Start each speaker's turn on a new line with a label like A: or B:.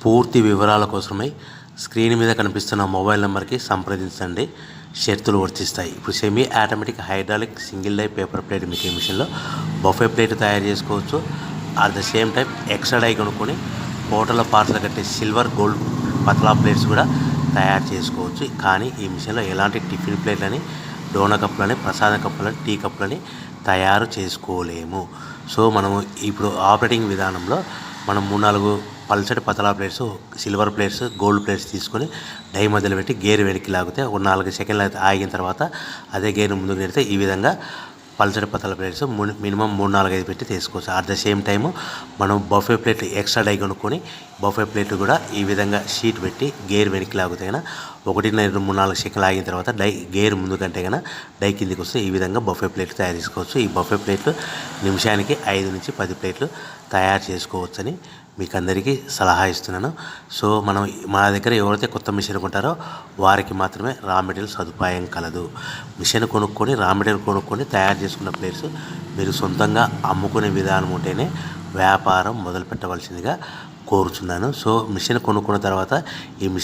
A: పూర్తి వివరాల కోసమై స్క్రీన్ మీద కనిపిస్తున్న మొబైల్ నెంబర్కి సంప్రదించండి. షరతులు వర్తిస్తాయి. ఇప్పుడు semi automatic hydraulic single die paper plate making మిషన్లో బఫే ప్లేట్ తయారు చేసుకోవచ్చు. At the same time extra die కొనుక్కొని హోటల్లో పార్సల్ కట్టే సిల్వర్ గోల్డ్ పతలా ప్లేట్స్ కూడా తయారు చేసుకోవచ్చు. కానీ ఈ మిషన్లో ఎలాంటి టిఫిన్ ప్లేట్లని, డోనా కప్పులని, ప్రసాద కప్పులని, టీ కప్పులని తయారు చేసుకోలేము. సో మనము ఇప్పుడు ఆపరేటింగ్ విధానంలో మనం 3-4 పల్చటి పతలా plates, silver plates, gold plates తీసుకొని డై మధ్యలో పెట్టి గేర్ వెనక్కి లాగితే ఒక 4 సెకండ్లు ఆగిన తర్వాత అదే గేర్ ముందుకు నెడితే ఈ విధంగా పల్చటి పతలా ప్లేట్స్ మినిమం 3-4-5 పెట్టి తీసుకోవచ్చు. అట్ ద సేమ్ టైము మనం బఫే ప్లేట్ ఎక్స్ట్రా డై కొనుక్కొని బఫే ప్లేట్ కూడా ఈ విధంగా షీట్ పెట్టి గేర్ వెనక్కి లాగితే కన్నా 1-2-3-4 సెకండ్లు ఆగిన తర్వాత గేర్ ముందు కంటే కన్నా డై కిందికి వస్తే ఈ విధంగా బఫే ప్లేట్లు తయారు చేసుకోవచ్చు. ఈ బఫే ప్లేట్లు నిమిషానికి 5-10 ప్లేట్లు తయారు చేసుకోవచ్చని మీకు అందరికీ సలహా ఇస్తున్నాను. సో మనం మా దగ్గర ఎవరైతే కొత్త మిషన్ కొంటారో వారికి మాత్రమే రా మెటీరియల్ సదుపాయం కలదు. మిషన్ కొనుక్కొని రా మెటీరియల్ కొనుక్కొని తయారు చేసుకున్న ప్లేట్స్ మీరు సొంతంగా అమ్ముకునే విధానం ఉంటేనే వ్యాపారం మొదలు పెట్టవలసిందిగా కోరుచున్నాను. సో మిషన్ కొనుక్కున్న తర్వాత ఈ మిషన్